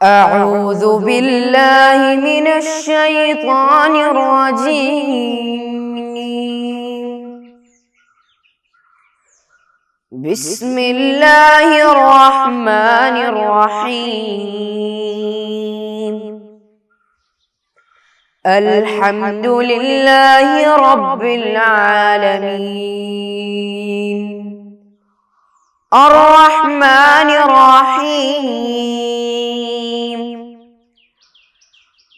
أعوذ بالله من الشيطان الرجيم. بسم الله الرحمن الرحيم. الحمد لله رب العالمين. الرحمن الرحيم.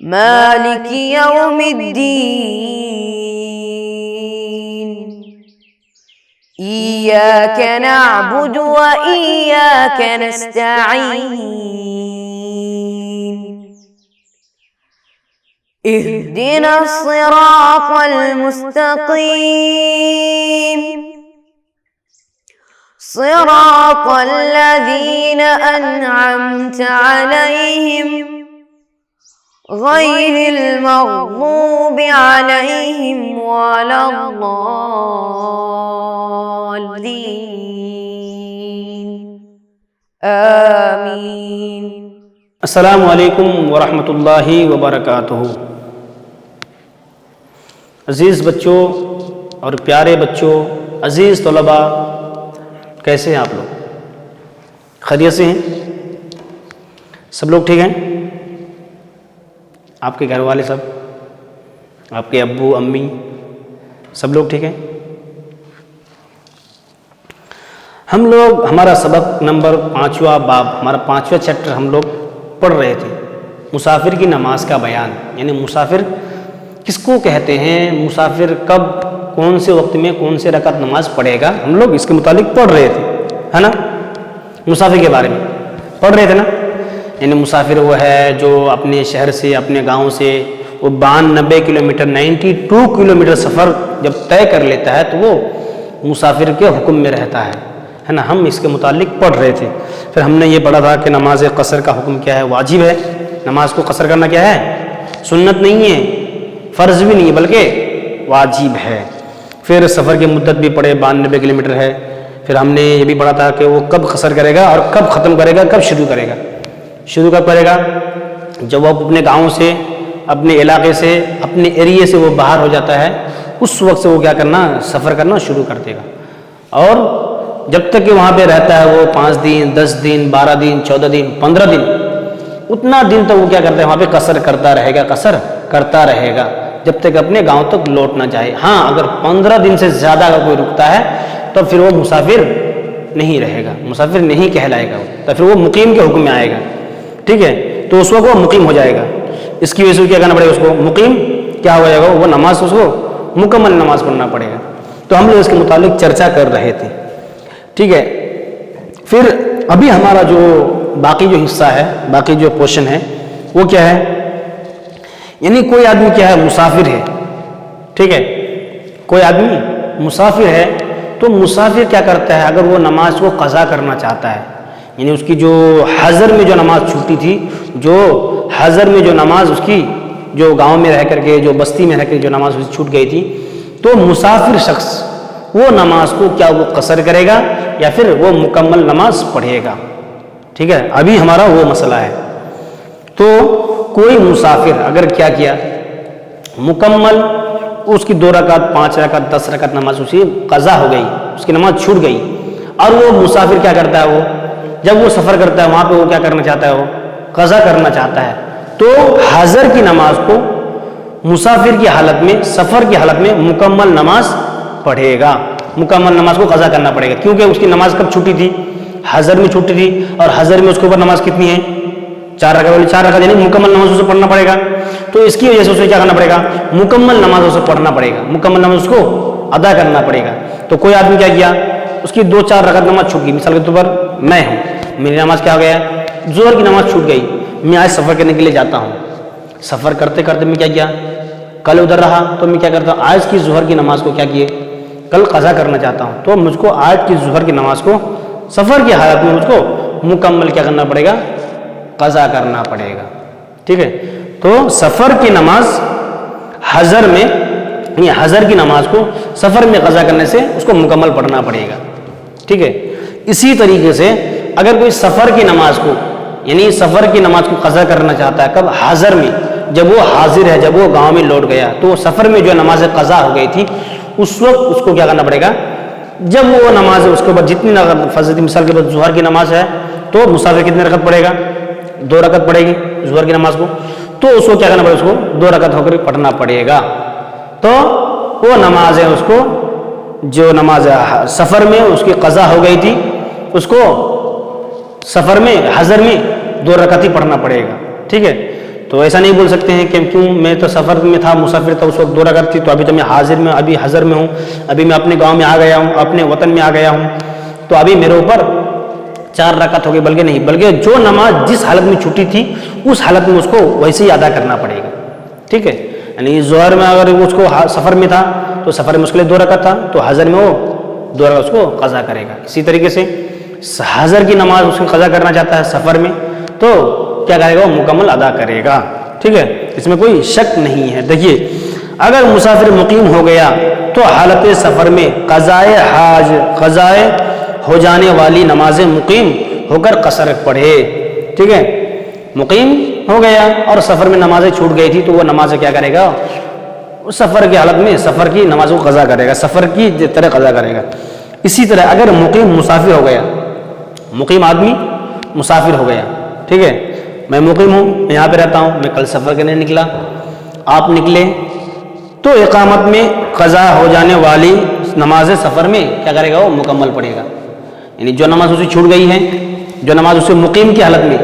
مالك يوم الدين. إياك نعبد وإياك نستعين. اهدنا الصراط المستقيم. صراط الذين أنعمت عليهم غير المغضوب عليهم ولا الضالين. آمين. السلام علیکم ورحمۃ اللہ وبرکاتہ. عزیز بچوں اور پیارے بچوں، عزیز طلباء، کیسے ہیں آپ لوگ؟ خیریت سے ہیں؟ سب لوگ ٹھیک ہیں؟ آپ کے گھر والے سب، آپ کے ابو امی سب لوگ ٹھیک ہیں؟ ہم لوگ ہمارا سبق نمبر 5واں باب، ہمارا 5واں چیپٹر ہم لوگ پڑھ رہے تھے، مسافر کی نماز کا بیان. یعنی مسافر کس کو کہتے ہیں، مسافر کب کون سے وقت میں کون سے رکعت نماز پڑھے گا، ہم لوگ اس کے متعلق پڑھ رہے تھے، ہے نا؟ مسافر کے بارے میں پڑھ رہے تھے نا. یعنی مسافر وہ ہے جو اپنے شہر سے، اپنے گاؤں سے وہ 92 کلومیٹر 92 کلومیٹر سفر جب طے کر لیتا ہے تو وہ مسافر کے حکم میں رہتا ہے نا. ہم اس کے متعلق پڑھ رہے تھے. پھر ہم نے یہ پڑھا تھا کہ نماز قصر کا حکم کیا ہے، واجب ہے. نماز کو قصر کرنا کیا ہے؟ سنت نہیں ہے، فرض بھی نہیں ہے، بلکہ واجب ہے. پھر سفر کی مدت بھی پڑھے، 92 کلومیٹر ہے. پھر ہم نے یہ بھی پڑھا تھا کہ وہ کب قصر کرے گا اور کب ختم کرے گا، کب شروع کرے گا. شروع کب کرے گا؟ جب وہ اپنے گاؤں سے، اپنے علاقے سے، اپنے ایریے سے وہ باہر ہو جاتا ہے، اس وقت سے وہ کیا کرنا، سفر کرنا شروع کر دے گا. اور جب تک کہ وہاں پہ رہتا ہے وہ 5 دن 10 دن 12 دن 14 دن 15 دن، اتنا دن تک وہ کیا کرتا ہے، وہاں پہ قصر کرتا رہے گا، قصر کرتا رہے گا جب تک اپنے گاؤں تک لوٹ نہ جائے. ہاں، اگر 15 دن سے زیادہ اگر کوئی رکتا ہے تو پھر وہ مسافر نہیں رہے گا، مسافر نہیں کہلائے گا، تو پھر وہ مقیم کے حکم میں آئے گا. ٹھیک ہے؟ تو اس وقت وہ مقیم ہو جائے گا. اس کی وجہ سے کیا کرنا پڑے گا، اس کو مقیم کیا ہو جائے گا، وہ نماز اس کو مکمل نماز پڑھنا پڑے گا. تو ہم لوگ اس کے متعلق چرچا کر رہے تھے. ٹھیک ہے؟ پھر ابھی ہمارا جو باقی جو حصہ ہے، باقی جو پورشن ہے وہ کیا ہے؟ یعنی کوئی آدمی کیا ہے، مسافر ہے. ٹھیک ہے؟ کوئی آدمی مسافر ہے تو مسافر کیا کرتا ہے، اگر وہ نماز کو قضا کرنا چاہتا ہے، یعنی اس کی جو حضر میں جو نماز چھوٹی تھی، جو حضر میں جو نماز اس کی جو گاؤں میں رہ کر کے، جو بستی میں رہ کر جو نماز اس چھوٹ گئی تھی، تو مسافر شخص وہ نماز کو کیا وہ قصر کرے گا یا پھر وہ مکمل نماز پڑھے گا. ٹھیک ہے؟ ابھی ہمارا وہ مسئلہ ہے. تو کوئی مسافر اگر کیا کیا، مکمل اس کی 2 رکعت 5 رکعت 10 رکعت نماز اسی قضا ہو گئی، اس کی نماز چھوٹ گئی، اور وہ مسافر کیا کرتا ہے، وہ جب وہ سفر کرتا ہے وہاں پہ وہ کیا کرنا چاہتا ہے، وہ قضا کرنا چاہتا ہے، تو حضر کی نماز کو مسافر کی حالت میں، سفر کی حالت میں مکمل نماز پڑھے گا، مکمل نماز کو قضا کرنا پڑے گا. کیونکہ اس کی نماز کب چھوٹی تھی، حضر میں چھوٹی تھی، اور حضر میں اس کے اوپر نماز کتنی ہے، 4 رکعت والی 4 رکعت، یعنی مکمل نماز اسے پڑھنا پڑے گا. تو اس کی وجہ سے اسے کیا کرنا پڑے گا، مکمل نماز اسے پڑھنا پڑے گا، مکمل نماز اس کو ادا کرنا پڑے گا. تو کوئی آدمی کیا کیا، اس کی 2-4 رکعت نماز چھوٹ گئی. مثال کے طور پر میں ہوں، میری نماز کیا ہو گیا، ظہر کی نماز چھوٹ گئی. میں آج سفر کرنے کے لیے جاتا ہوں، سفر کرتے کرتے میں کیا کیا، کل ادھر رہا، تو میں کیا کرتا ہوں، آج کی ظہر کی نماز کو کیا کیے، کل قضا کرنا چاہتا ہوں. تو مجھ کو آج کی ظہر کی نماز کو سفر کی حالت میں مجھ کو مکمل کیا کرنا پڑے گا، قضا کرنا پڑے گا. ٹھیک ہے؟ تو سفر کی نماز حضر میں، یعنی حضر کی نماز کو سفر میں قضا کرنے سے اس کو مکمل پڑھنا پڑے گا. ٹھیک ہے؟ اسی طریقے سے اگر کوئی سفر کی نماز کو یعنی سفر کی نماز کو قضا کرنا چاہتا ہے کب؟ حاضر میں، جب وہ حاضر ہے، جب وہ گاؤں میں لوٹ گیا تو سفر میں جو نماز قضا ہو گئی تھی اس وقت اس کو کیا کرنا پڑے گا؟ جب وہ نماز اس کے بعد جتنی فرض مثال کے بعد ظہر کی نماز ہے تو مسافر کتنے رکعت پڑھے گا؟ 2 رکعت پڑھے گی ظہر کی نماز کو، تو اس کو کیا کرنا پڑے گا؟ اس کو 2 رکعت ہو کر پڑھنا پڑے گا۔ تو وہ نماز ہے اس کو جو نماز سفر میں اس کی قضا ہو گئی تھی اس کو سفر میں حضر میں 2 رکعت ہی پڑھنا پڑے گا، ٹھیک ہے؟ تو ایسا نہیں بول سکتے ہیں کہ کیوں میں تو سفر میں تھا، مسافر تھا، اس وقت 2 رکعت تھی، تو ابھی تو میں حاضر میں ابھی حضر میں ہوں، ابھی میں اپنے گاؤں میں آ گیا ہوں، اپنے وطن میں آ گیا ہوں، تو ابھی میرے اوپر 4 رکعت ہو گئی، بلکہ نہیں، بلکہ جو نماز جس حالت میں چھٹی تھی اس حالت میں اس کو ویسے ہی ادا کرنا پڑے گا، ٹھیک ہے؟ یعنی ظہر میں اگر اس کو سفر میں تھا تو سفر میں اس کے لیے 2 رکعت تھا، تو حضر میں وہ 2 رکعت اس کو قضا کرے گا۔ اسی طریقے سے حضر کی نماز اس کو قضا کرنا چاہتا ہے سفر میں تو کیا کرے گا؟ وہ مکمل ادا کرے گا، ٹھیک ہے؟ اس میں کوئی شک نہیں ہے۔ دیکھیے اگر مسافر مقیم ہو گیا تو حالت سفر میں قضائے حاج، قضائے ہو جانے والی نماز مقیم ہو کر قصر پڑھے، ٹھیک ہے؟ مقیم ہو گیا اور سفر میں نمازیں چھوٹ گئی تھی تو وہ نماز کیا کرے گا؟ سفر کی حالت میں سفر کی نماز کو قضا کرے گا، سفر کی طرح قضا کرے گا۔ اسی طرح اگر مقیم مسافر ہو گیا، مقیم آدمی مسافر ہو گیا، ٹھیک ہے؟ میں مقیم ہوں، میں یہاں پہ رہتا ہوں، میں کل سفر کرنے نکلا، آپ نکلے، تو اقامت میں قضا ہو جانے والی نماز سفر میں کیا کرے گا؟ وہ مکمل پڑھے گا۔ یعنی جو نماز اسے چھوٹ گئی ہے، جو نماز اسے مقیم کی حالت میں،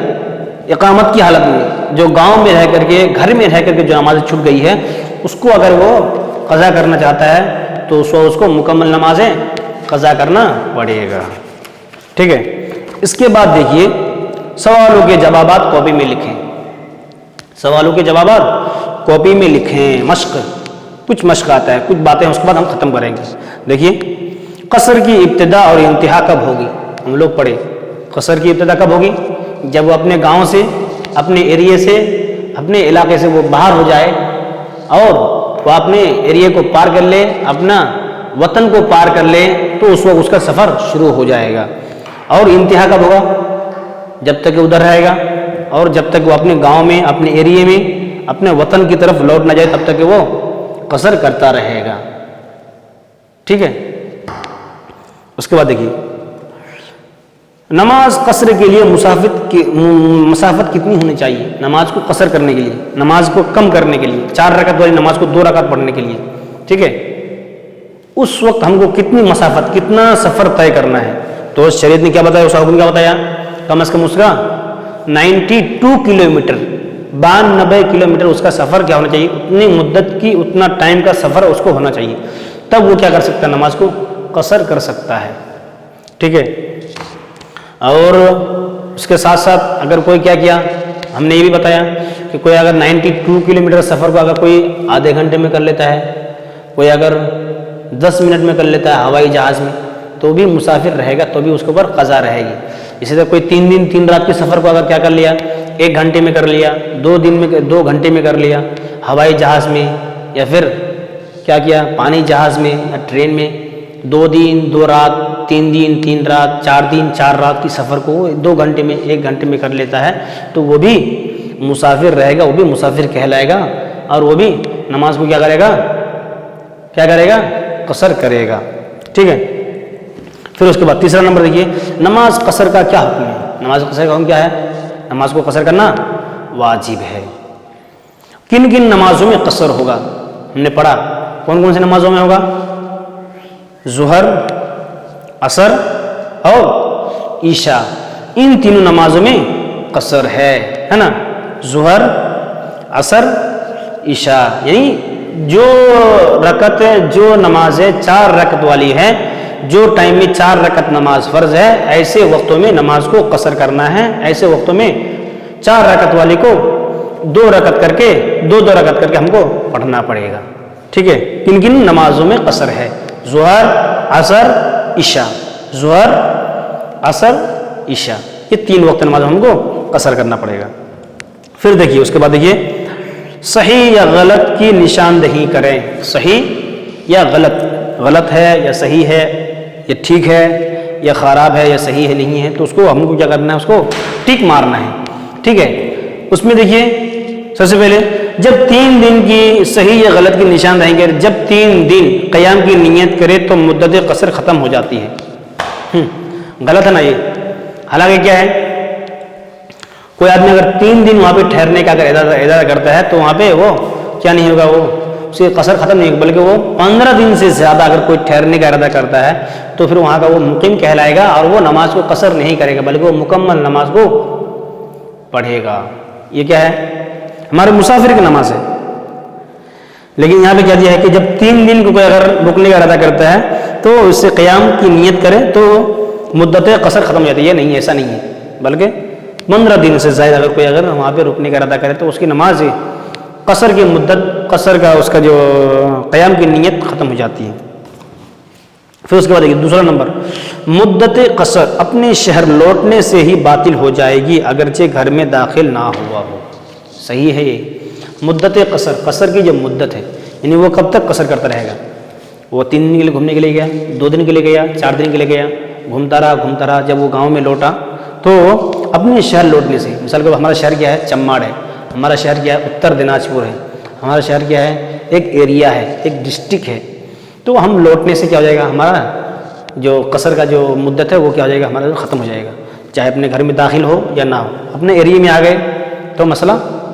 اقامت کی حالت میں، جو گاؤں میں رہ کر کے، گھر میں رہ کر کے جو نماز چھوٹ گئی ہے، اس کو اگر وہ قضا کرنا چاہتا ہے تو اس کو مکمل نمازیں قضا کرنا پڑے گا، ٹھیک ہے؟ اس کے بعد دیکھیے سوالوں کے جوابات کاپی میں لکھیں، سوالوں کے جوابات کاپی میں لکھیں، مشق، کچھ مشق آتا ہے، کچھ باتیں اس کے بعد ہم ختم کریں گے۔ دیکھیے قصر کی ابتدا اور انتہا کب ہوگی؟ ہم لوگ پڑھے قصر کی ابتدا کب ہوگی؟ جب وہ اپنے گاؤں سے، اپنے ایریے سے، اپنے علاقے سے وہ باہر ہو جائے اور وہ اپنے ایریے کو پار کر لے، اپنا وطن کو پار کر لے، تو اس وقت اس کا سفر شروع ہو جائے گا۔ اور انتہا کب ہوگا؟ جب تک ادھر رہے گا اور جب تک وہ اپنے گاؤں میں، اپنے ایریے میں، اپنے وطن کی طرف لوٹ نہ جائے تب تک وہ قصر کرتا رہے گا، ٹھیک ہے؟ اس کے بعد دیکھیے نماز قصر کے لیے مسافت کتنی ہونی چاہیے؟ نماز کو قصر کرنے کے لیے، نماز کو کم کرنے کے لیے، 4 رکعت والی نماز کو 2 رکعت پڑھنے کے لیے، ٹھیک ہے؟ اس وقت ہم کو کتنی مسافت، کتنا سفر طے کرنا ہے؟ تو شریعت نے کیا بتایا، اس حکم کیا بتایا؟ کم از کم اس کا 92 کلومیٹر، 92 کلومیٹر اس کا سفر کیا ہونا چاہیے؟ اتنی مدت کی، اتنا ٹائم کا سفر اس کو ہونا چاہیے، تب وہ کیا کر سکتا ہے؟ نماز کو قصر کر سکتا ہے، ٹھیک ہے؟ اور اس کے ساتھ ساتھ اگر کوئی کیا ہم نے یہ بھی بتایا کہ کوئی اگر 92 کلومیٹر سفر کو اگر کوئی آدھے گھنٹے میں کر لیتا ہے، کوئی اگر 10 منٹ میں کر لیتا ہے ہوائی جہاز میں، تو بھی مسافر رہے گا، تو بھی اس کے اوپر قضا رہے گی۔ اسی طرح کوئی 3 دن 3 رات کے سفر کو اگر کیا کر لیا، 1 گھنٹے میں کر لیا، 2 گھنٹے میں کر لیا ہوائی جہاز میں، یا پھر کیا پانی جہاز میں یا ٹرین میں، 2 دن 2 رات، 3 دن 3 رات، 4 دن 4 رات کی سفر کو 2 گھنٹے میں 1 گھنٹے میں کر لیتا ہے، تو وہ بھی مسافر رہے گا، وہ بھی مسافر کہلائے گا، اور وہ بھی نماز کو کیا کرے گا؟ قصر کرے گا، ٹھیک ہے؟ پھر اس کے بعد تیسرا نمبر دیکھیے نماز قصر کا کیا حکم ہے؟ نماز قصر کا حکم کیا ہے؟ نماز کو قصر کرنا واجب ہے۔ کن کن نمازوں میں قصر ہوگا؟ ہم نے پڑھا کون کون سی نمازوں میں ہوگا؟ ظہر، عصر اور عشاء، ان تینوں نمازوں میں قصر ہے نا؟ ظہر، عصر، عشاء، یعنی جو رکعت، جو نمازیں 4 رکعت والی ہیں، جو ٹائم میں 4 رکعت نماز فرض ہے، ایسے وقتوں میں نماز کو قصر کرنا ہے، ایسے وقتوں میں 4 رکعت والی کو 2 رکعت کر کے 2 رکعت کر کے ہم کو پڑھنا پڑے گا، ٹھیک ہے؟ کن کن نمازوں میں قصر ہے؟ ظہر، عصر، عشاء، ظہر، عصر، عشاء، یہ 3 وقت نماز ہم کو قصر کرنا پڑے گا۔ پھر دیکھیے اس کے بعد دیکھیے صحیح یا غلط کی نشاندہی کریں، صحیح یا غلط، غلط ہے یا صحیح ہے، یا ٹھیک ہے یا خراب ہے یا صحیح ہے نہیں ہے، تو اس کو ہم کو کیا کرنا ہے؟ اس کو ٹک مارنا ہے۔ ٹھیک ہے، اس میں دیکھیے سب سے پہلے جب 3 دن کی صحیح یا غلط کی نشان رہیں گے، جب 3 دن قیام کی نیت کرے تو مدت قصر ختم ہو جاتی ہے۔ غلط ہے نا یہ؟ حالانکہ کیا ہے، کوئی آدمی اگر 3 دن وہاں پہ ٹھہرنے کا اگر ارادہ کرتا ہے تو وہاں پہ وہ کیا نہیں ہوگا، وہ اس کی قصر ختم نہیں ہوگا، بلکہ وہ 15 دن سے زیادہ اگر کوئی ٹھہرنے کا ارادہ کرتا ہے تو پھر وہاں کا وہ مقیم کہلائے گا، اور وہ نماز کو قصر نہیں کرے گا بلکہ وہ مکمل نماز کو پڑھے گا۔ یہ کیا ہے، ہمارے مسافر کی نماز ہے۔ لیکن یہاں پہ کیا دیا ہے کہ جب 3 دن کو کوئی اگر رکنے کا ارادہ کرتا ہے تو اس سے قیام کی نیت کرے تو مدت قصر ختم ہو جاتی ہے۔ یہ نہیں، ایسا نہیں ہے، بلکہ 15 دن سے زائد اگر کوئی اگر وہاں پہ رکنے کا ارادہ کرے تو اس کی نماز قصر کی مدت، قصر کا اس کا جو قیام کی نیت ختم ہو جاتی ہے۔ پھر اس کے بعد دیکھیے دوسرا نمبر، مدت قصر اپنے شہر لوٹنے سے ہی باطل ہو جائے گی اگرچہ گھر میں داخل نہ ہوا ہو۔ صحیح ہے یہ مدت قصر، قصر کی جو مدت ہے یعنی وہ کب تک قصر کرتا رہے گا، وہ 3 دن کے لیے گھومنے کے لیے گیا، 2 دن کے لیے گیا، 4 دن کے لیے گیا، گھومتا رہا، جب وہ گاؤں میں لوٹا تو اپنے شہر لوٹنے سے، مثال کے ہمارا شہر کیا ہے، چماڑ ہے، ہمارا شہر کیا ہے، اتر دناج پور ہے، ہمارا شہر کیا ہے، ایک ایریا ہے، ایک ڈسٹرکٹ ہے، تو ہم لوٹنے سے کیا ہو جائے گا، ہمارا جو قصر کا جو مدت ہے وہ کیا ہو جائے گا، ہمارا ختم ہو جائے گا، چاہے اپنے گھر میں داخل ہو یا نہ ہو، اپنے ایریے میں آ گئے تو مسئلہ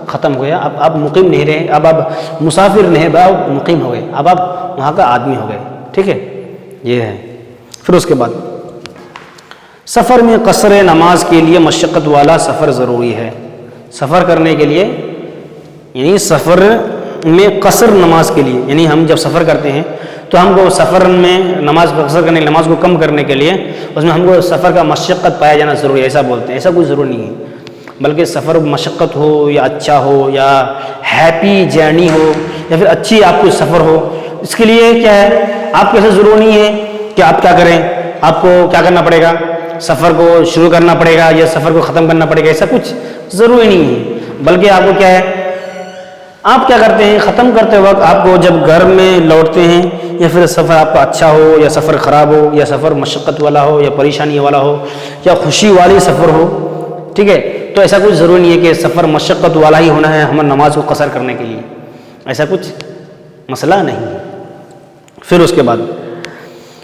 ختم ہو گیا۔ اب آپ مقیم نہیں رہے، اب آپ مسافر نہیں، اب مقیم ہو گئے، اب آپ وہاں کا آدمی ہو گئے، ٹھیک ہے، یہ ہے۔ پھر اس کے بعد سفر میں قصر نماز کے لیے مشقت والا سفر ضروری ہے۔ سفر کرنے کے لیے یعنی سفر میں قصر نماز کے لیے، یعنی ہم جب سفر کرتے ہیں تو ہم کو سفر میں نماز کو قصر کرنے، نماز کو کم کرنے کے لیے اس میں ہم کو سفر کا مشقت پایا جانا ضروری ہے، ایسا بولتے ہیں۔ ایسا کوئی ضروری نہیں ہے، بلکہ سفر مشقت ہو یا اچھا ہو یا ہیپی جرنی ہو یا پھر اچھی آپ کو سفر ہو، اس کے لیے کیا ہے، آپ کو ایسا ضروری نہیں ہے کہ آپ کیا کریں، آپ کو کیا کرنا پڑے گا، سفر کو شروع کرنا پڑے گا یا سفر کو ختم کرنا پڑے گا، ایسا کچھ ضروری نہیں ہے، بلکہ آپ کو کیا ہے، آپ کیا کرتے ہیں، ختم کرتے وقت آپ کو جب گھر میں لوٹتے ہیں یا پھر سفر آپ کا اچھا ہو یا سفر خراب ہو یا سفر مشقت والا ہو یا پریشانی والا ہو یا خوشی والی سفر ہو، ٹھیک ہے، تو ایسا کچھ ضروری نہیں ہے کہ سفر مشقت والا ہی ہونا ہے ہمیں نماز کو قصر کرنے کے لیے، ایسا کچھ مسئلہ نہیں ہے۔ پھر اس کے بعد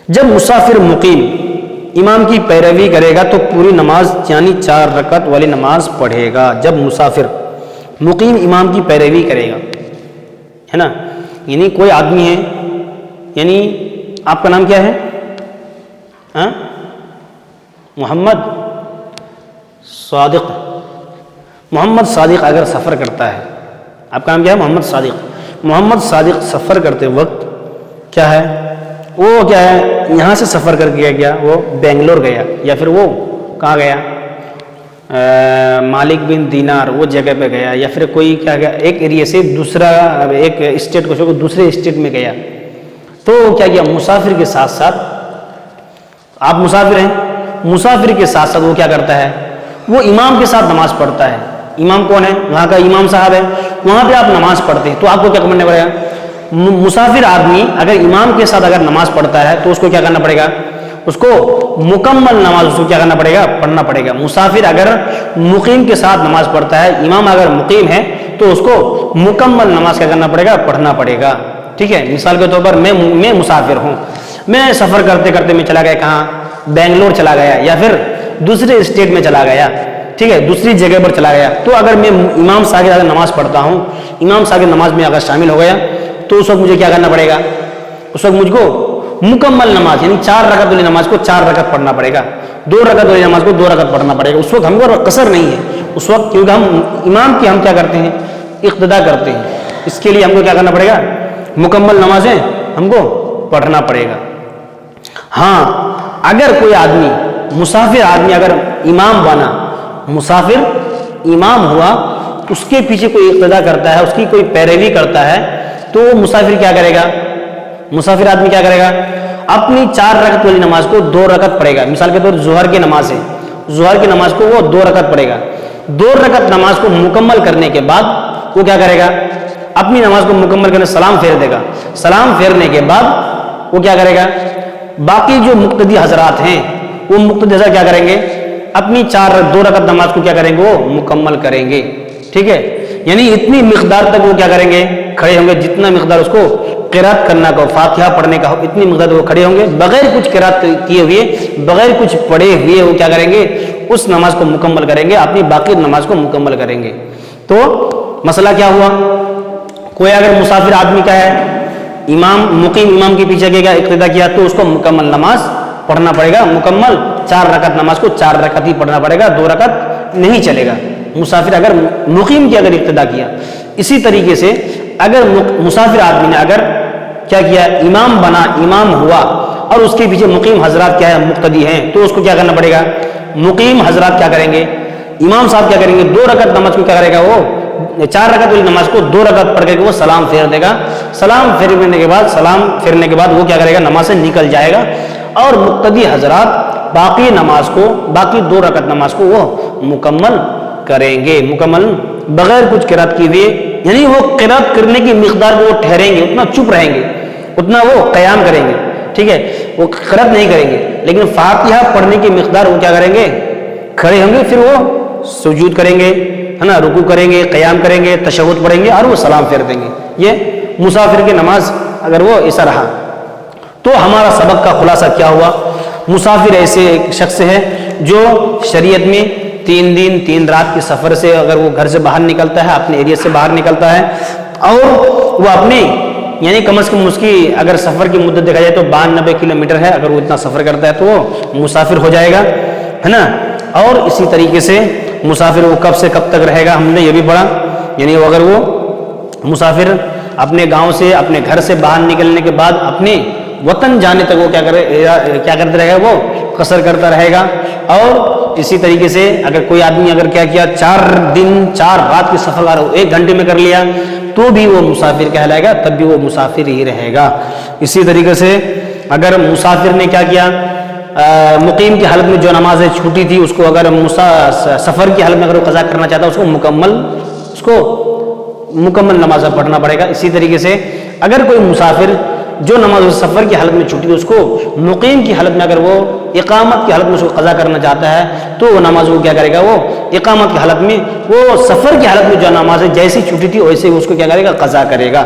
جب مسافر مقیم امام کی پیروی کرے گا تو پوری نماز یعنی 4 رکعت والی نماز پڑھے گا۔ جب مسافر مقیم امام کی پیروی کرے گا، ہے نا، یعنی کوئی آدمی ہے، یعنی آپ کا نام کیا ہے، محمد صادق، محمد صادق اگر سفر کرتا ہے، آپ کا نام کیا ہے، محمد صادق، محمد صادق سفر کرتے وقت کیا ہے، وہ کیا ہے، یہاں سے سفر کر کے گیا، وہ بنگلور گیا یا پھر وہ کہاں گیا، مالک بن دینار وہ جگہ پہ گیا، یا پھر کوئی کیا گیا، ایک ایریا سے دوسرا ایک اسٹیٹ کو چھوڑ دوسرے اسٹیٹ میں گیا، تو کیا کیا، مسافر کے ساتھ ساتھ، آپ مسافر ہیں، مسافر کے ساتھ ساتھ وہ کیا کرتا ہے، وہ امام کے ساتھ نماز پڑھتا ہے۔ امام کون ہے، وہاں کا امام صاحب ہے، وہاں پہ آپ نماز پڑھتے ہیں، تو آپ کو کیا کرنا پڑے گا، مسافر آدمی اگر امام کے ساتھ اگر نماز پڑھتا ہے تو اس کو کیا کرنا پڑے گا، اس کو مکمل نماز اس کو کیا کرنا پڑے گا، پڑھنا پڑے گا۔ مسافر اگر مقیم کے ساتھ نماز پڑھتا ہے، امام اگر مقیم ہے تو اس کو مکمل نماز کیا کرنا پڑے گا، پڑھنا پڑے گا، ٹھیک ہے۔ مثال کے طور پر میں مسافر ہوں، میں سفر کرتے کرتے میں چلا گیا کہاں، بنگلور چلا گیا یا پھر دوسرے اسٹیٹ میں چلا گیا، ٹھیک ہے، دوسری جگہ پر چلا گیا، تو اگر میں امام صاحب اگر نماز پڑھتا ہوں، امام صاحب نماز میں اگر شامل ہو گیا تو اس وقت مجھے کیا کرنا پڑے گا، اس وقت مجھ کو مکمل نماز یعنی 4 رکعت والی نماز کو 4 رکعت پڑھنا پڑے گا، 2 رکعت والی نماز کو 2 رکعت پڑھنا پڑے گا۔ اس وقت ہم کو قصر نہیں ہے، اس وقت کیونکہ ہم امام کی ہم کیا کرتے ہیں، اقتدا کرتے ہیں، اس کے لیے ہم کو کیا کرنا پڑے گا، مکمل نمازیں ہم کو پڑھنا پڑے گا۔ ہاں اگر کوئی آدمی مسافر آدمی اگر امام بنا، مسافر امام ہوا، اس کے پیچھے کوئی اقتدا کرتا ہے، اس کی کوئی پیروی کرتا ہے، تو وہ مسافر کیا کرے گا، مسافر آدمی کیا کرے گا، اپنی 4 رکعت والی نماز کو 2 رکعت پڑھے گا۔ مثال کے طور پر ظہر کی نماز ہے، ظہر کی نماز کو وہ 2 رکعت پڑھے گا، 2 رکعت نماز کو مکمل کرنے کے بعد وہ کیا کرے گا، اپنی نماز کو مکمل کرنے سلام پھیر دے گا، سلام پھیرنے کے بعد وہ کیا کرے گا، باقی جو مقتدی حضرات ہیں وہ مقتدی حضرات کیا کریں گے، اپنی 2 رکعت نماز کو کیا کریں گے؟ وہ مکمل کریں گے. ٹھیک ہے، یعنی اتنی مقدار تک وہ کیا کریں گے؟ کھڑے ہوں گے. جتنا مقدار اس کو قرات کرنا کا، فاتحہ پڑھنے کا ہو، اتنی مقدار وہ کھڑے ہوں گے بغیر کچھ قرات کیے ہوئے، بغیر کچھ پڑھے ہوئے. وہ کیا کریں گے؟ اس نماز کو مکمل کریں گے، اپنی باقی نماز کو مکمل کریں گے. تو مسئلہ کیا ہوا؟ کوئی اگر مسافر آدمی کا ہے، مقیم امام کے پیچھے کیا اقتدا کیا، تو اس کو مکمل نماز پڑھنا پڑے گا. مکمل 4 رکعت نماز کو 4 رکعت ہی پڑھنا پڑے گا، 2 رکعت نہیں چلے گا. مسافر اگر مقیم کی اگر اقتدا کیا. اسی طریقے سے اگر مسافر آدمی نے اگر کیا کیا، امام بنا، امام ہوا، اور اس کے پیچھے مقیم حضرات کیا ہے؟ مقتدی ہیں، تو اس کو کیا کرنا پڑے گا؟ مقیم حضرات کیا کریں گے؟ امام صاحب کیا کریں گے؟ 2 رکعت نماز کو کیا کرے گا؟ وہ 4 رکعت والی نماز کو 2 رکعت پڑھ کے وہ سلام پھیر دے گا. سلام پھیرنے کے بعد وہ کیا کرے گا؟ نماز سے نکل جائے گا. اور مقتدی حضرات باقی نماز کو، باقی 2 رکعت نماز کو وہ مکمل کریں گے، مکمل بغیر کچھ قرات کیے ہوئے. یعنی وہ قرات کرنے کی مقدار کو وہ ٹھہریں گے، اتنا چپ رہیں گے، اتنا وہ قیام کریں گے. ٹھیک ہے، وہ قرات نہیں کریں گے، لیکن فاتحہ پڑھنے کی مقدار وہ کیا کریں گے؟ کھڑے ہوں گے. پھر وہ سجود کریں گے، ہے نا، رکوع کریں گے، قیام کریں گے، تشہد پڑھیں گے، اور وہ سلام پھیر دیں گے. یہ مسافر کی نماز اگر وہ ایسا رہا. تو ہمارا سبق کا خلاصہ کیا ہوا؟ مسافر ایسے ایک شخص ہے جو شریعت میں 3 دن 3 رات کے سفر سے اگر وہ گھر سے باہر نکلتا ہے، اپنے ایریا سے باہر نکلتا ہے، اور وہ اپنے یعنی کم از کم اس کی اگر سفر کی مدت دیکھا جائے تو 92 کلومیٹر ہے. اگر وہ اتنا سفر کرتا ہے تو وہ مسافر ہو جائے گا، ہے نا. اور اسی طریقے سے مسافر وہ کب سے کب تک رہے گا، ہم نے یہ بھی پڑھا. یعنی اگر وہ مسافر اپنے گاؤں سے، اپنے گھر سے باہر نکلنے کے بعد اپنے وطن جانے تک وہ کیا کرتا رہے گا؟ وہ قصر کرتا رہے گا. اور اسی طریقے سے اگر کوئی آدمی اگر کیا 4 دن 4 رات کی سفر 1 گھنٹے میں کر لیا تو بھی وہ مسافر کہلائے گا، تب بھی وہ مسافر ہی رہے گا. اسی طریقے سے اگر مسافر نے کیا مقیم کی حالت میں جو نمازیں چھوٹی تھی اس کو اگر سفر کی حالت میں اگر وہ قضا کرنا چاہتا ہے، اس کو مکمل نماز پڑھنا پڑے گا. اسی طریقے سے اگر کوئی مسافر جو نماز سفر کی حالت میں چھوٹی تھی اس کو مقیم کی حالت میں اگر وہ اقامت کی حالت میں اس کو قضا کرنا چاہتا ہے تو وہ نماز وہ کیا کرے گا؟ وہ اقامت کی حالت میں، وہ سفر کی حالت میں جو نماز جیسی چھوٹی تھی ویسے اس کو کیا کرے گا؟ قضا کرے گا.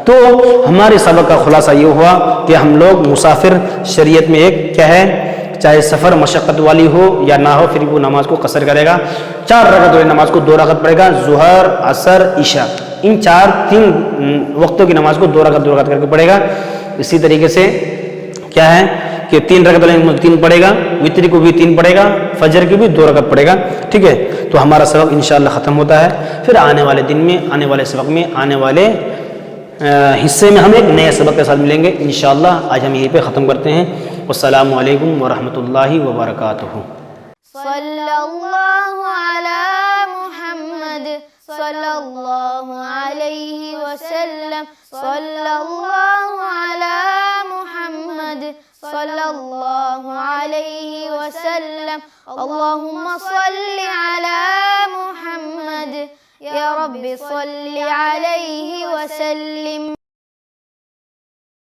تو ہمارے سبق کا خلاصہ یہ ہوا کہ ہم لوگ مسافر شریعت میں ایک کیا ہے، چاہے سفر مشقت والی ہو یا نہ ہو، پھر وہ نماز کو قصر کرے گا. 4 رکعت والی نماز کو 2 رکعت پڑھے گا. ظہر، عصر، عشاء، ان 3 وقتوں کی نماز کو 2 رکعت کر کے پڑھے گا. اسی طریقے سے کیا ہے کہ 3 رکعت والی 3 پڑھے گا، وتر کو بھی 3 پڑھے گا، فجر کی بھی 2 رکعت پڑھے گا. ٹھیک ہے، تو ہمارا سبق انشاءاللہ ختم ہوتا ہے. پھر آنے والے دن میں، آنے والے سبق میں، آنے والے حصے میں ہم ایک نئے سبق کے ساتھ ملیں گے انشاءاللہ. آج ہم یہیں پہ ختم کرتے ہیں. والسلام علیکم ورحمۃ اللہ وبرکاتہ. صلی اللہ علی محمد صلی اللہ علیہ وسلم. صلی اللہ علی محمد صلی اللہ علیہ وسلم. اللہم صلی علی محمد یا رب صلی علیہ وسلم.